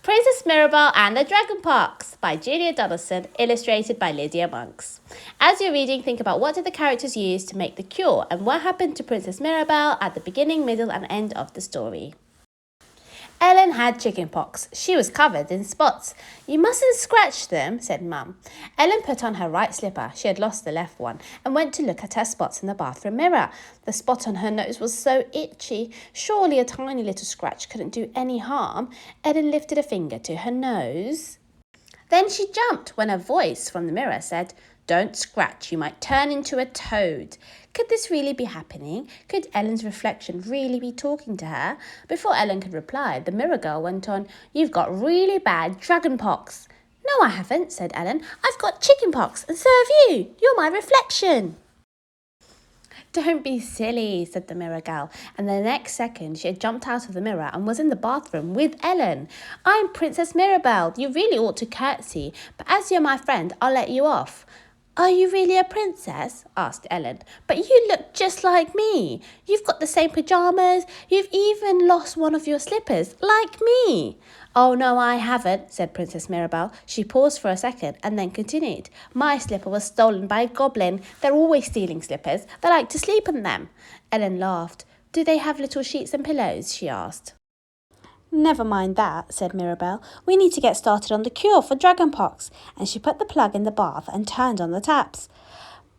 Princess Mirabelle and the Dragon POX by Julia Donaldson, illustrated by Lydia Monks. As you're reading, think about what did the characters use to make the cure and what happened to Princess Mirabelle at the beginning, middle and end of the story. Ellen had chickenpox. She was covered in spots. "You mustn't scratch them," said Mum. Ellen put on her right slipper, she had lost the left one, and went to look at her spots in the bathroom mirror. The spot on her nose was so itchy. Surely a tiny little scratch couldn't do any harm. Ellen lifted a finger to her nose. Then she jumped when a voice from the mirror said, "Don't scratch, you might turn into a toad." Could this really be happening? Could Ellen's reflection really be talking to her? Before Ellen could reply, the mirror girl went on, "You've got really bad dragon pox." "No, I haven't," said Ellen. "I've got chicken pox, and so have you. You're my reflection." "Don't be silly," said the mirror girl, and the next second she had jumped out of the mirror and was in the bathroom with Ellen. "I'm Princess Mirabelle. You really ought to curtsy, but as you're my friend, I'll let you off." "Are you really a princess?" asked Ellen. "But you look just like me. You've got the same pyjamas. You've even lost one of your slippers, like me." "Oh, no, I haven't," said Princess Mirabelle. She paused for a second and then continued. "My slipper was stolen by a goblin. They're always stealing slippers. They like to sleep in them." Ellen laughed. "Do they have little sheets and pillows?" she asked. "Never mind that," said Mirabelle. "We need to get started on the cure for dragonpox." And she put the plug in the bath and turned on the taps.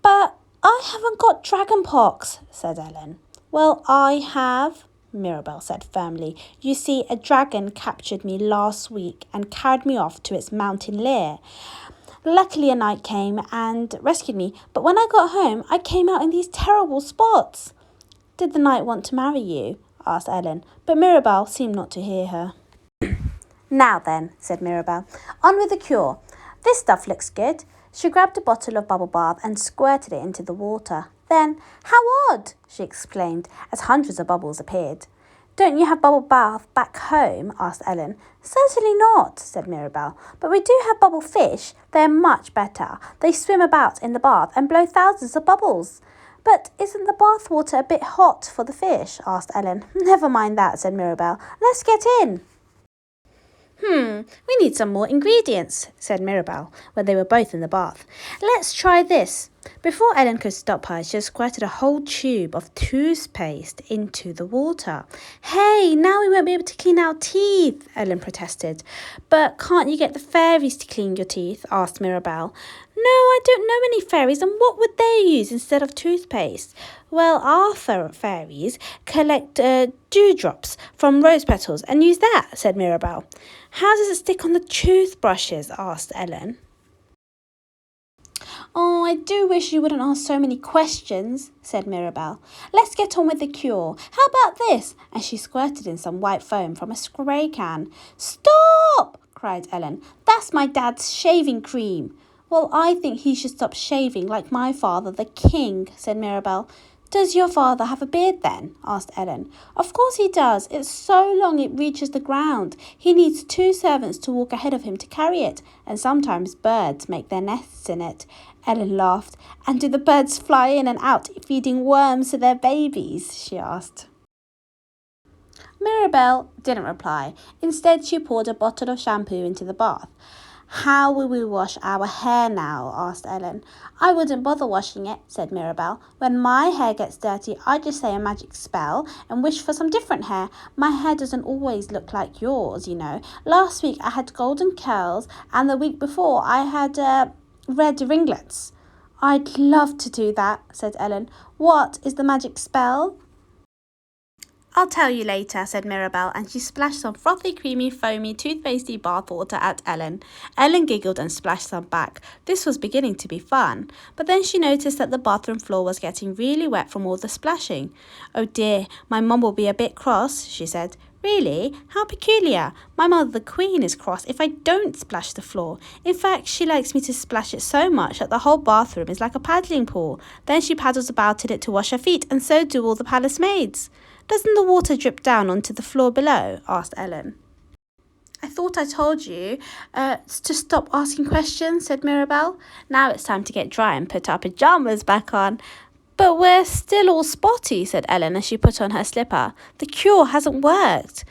"But I haven't got dragonpox," said Ellen. "Well, I have," Mirabelle said firmly. "You see, a dragon captured me last week and carried me off to its mountain lair. Luckily, a knight came and rescued me, but when I got home, I came out in these terrible spots." "Did the knight want to marry you?" asked Ellen, but Mirabelle seemed not to hear her. "Now then," said Mirabelle, "on with the cure. This stuff looks good." She grabbed a bottle of bubble bath and squirted it into the water. Then, "How odd!" she exclaimed as hundreds of bubbles appeared. "Don't you have bubble bath back home?" asked Ellen. "Certainly not," said Mirabelle, "but we do have bubble fish. They're much better. They swim about in the bath and blow thousands of bubbles." "But isn't the bath water a bit hot for the fish?" asked Ellen. "Never mind that," said Mirabelle. "Let's get in." We need some more ingredients," said Mirabelle, when they were both in the bath. "Let's try this." Before Ellen could stop her, she had squirted a whole tube of toothpaste into the water. "Hey, now we won't be able to clean our teeth," Ellen protested. "But can't you get the fairies to clean your teeth?" asked Mirabelle. "No, I don't know any fairies, and what would they use instead of toothpaste?" "Well, our fairies collect dewdrops from rose petals and use that," said Mirabelle. "How does it stick on the toothbrushes?" asked Ellen. "Oh, I do wish you wouldn't ask so many questions," said Mirabelle. "Let's get on with the cure. How about this?" And she squirted in some white foam from a spray can. "Stop!" cried Ellen. "That's my dad's shaving cream." "Well, I think he should stop shaving like my father, the king," said Mirabelle. "Does your father have a beard then?" asked Ellen. "Of course he does. It's so long it reaches the ground. He needs 2 servants to walk ahead of him to carry it, and sometimes birds make their nests in it." Ellen laughed. "And do the birds fly in and out feeding worms to their babies?" she asked. Mirabelle didn't reply. Instead, she poured a bottle of shampoo into the bath. "How will we wash our hair now?" asked Ellen. "I wouldn't bother washing it," said Mirabelle. "When my hair gets dirty, I just say a magic spell and wish for some different hair. My hair doesn't always look like yours, you know. Last week I had golden curls, and the week before I had red ringlets." "I'd love to do that," said Ellen. "What is the magic spell?" "I'll tell you later," said Mirabelle, and she splashed some frothy, creamy, foamy, toothpastey bath water at Ellen. Ellen giggled and splashed some back. This was beginning to be fun. But then she noticed that the bathroom floor was getting really wet from all the splashing. "Oh dear, my mum will be a bit cross," she said. "Really? How peculiar. My mother, the Queen, is cross if I don't splash the floor. In fact, she likes me to splash it so much that the whole bathroom is like a paddling pool. Then she paddles about in it to wash her feet, and so do all the palace maids." "Doesn't the water drip down onto the floor below?" asked Ellen. "I thought I told you to stop asking questions," said Mirabelle. "Now it's time to get dry and put our pyjamas back on." "But we're still all spotty," said Ellen as she put on her slipper. "The cure hasn't worked."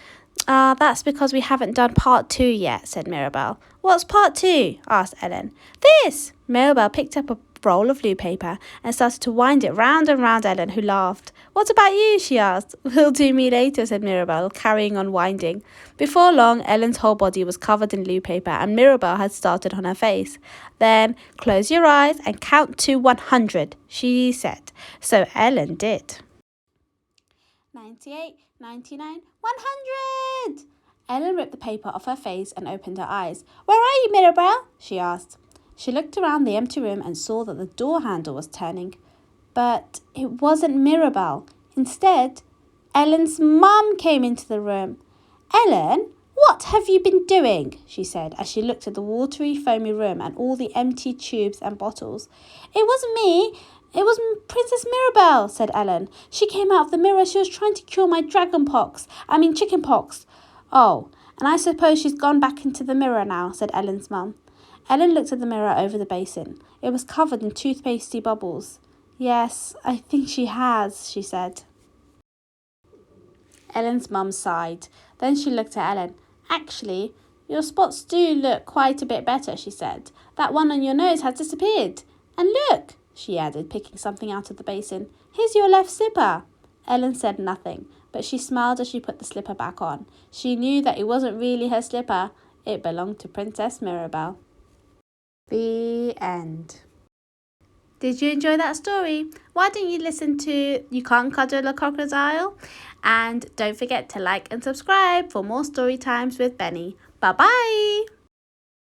That's because we haven't done part 2 yet, said Mirabelle. What's part 2? asked Ellen. This! Mirabelle picked up a roll of blue paper and started to wind it round and round Ellen, who laughed. What about you? she asked. Will do me later, said Mirabelle, carrying on winding. Before long, Ellen's whole body was covered in blue paper and Mirabelle had started on her face. Then, close your eyes and count to 100, she said. So Ellen did. 98, 99, 100! Ellen ripped the paper off her face and opened her eyes. Where are you, Mirabelle? she asked. She looked around the empty room and saw that the door handle was turning. But it wasn't Mirabelle. Instead, Ellen's mum came into the room. Ellen, what have you been doing? she said as she looked at the watery, foamy room and all the empty tubes and bottles. It wasn't me. It was Princess Mirabelle, said Ellen. She came out of the mirror. She was trying to cure my chicken pox. Oh, and I suppose she's gone back into the mirror now, said Ellen's mum. Ellen looked at the mirror over the basin. It was covered in toothpastey bubbles. Yes, I think she has, she said. Ellen's mum sighed. Then she looked at Ellen. Actually, your spots do look quite a bit better, she said. That one on your nose has disappeared. And look, she added, picking something out of the basin. Here's your left slipper. Ellen said nothing, but she smiled as she put the slipper back on. She knew that it wasn't really her slipper. It belonged to Princess Mirabelle. The end. Did you enjoy that story? Why don't you listen to You Can't Cuddle a Crocodile? And don't forget to like and subscribe for more story times with Benny. Bye-bye!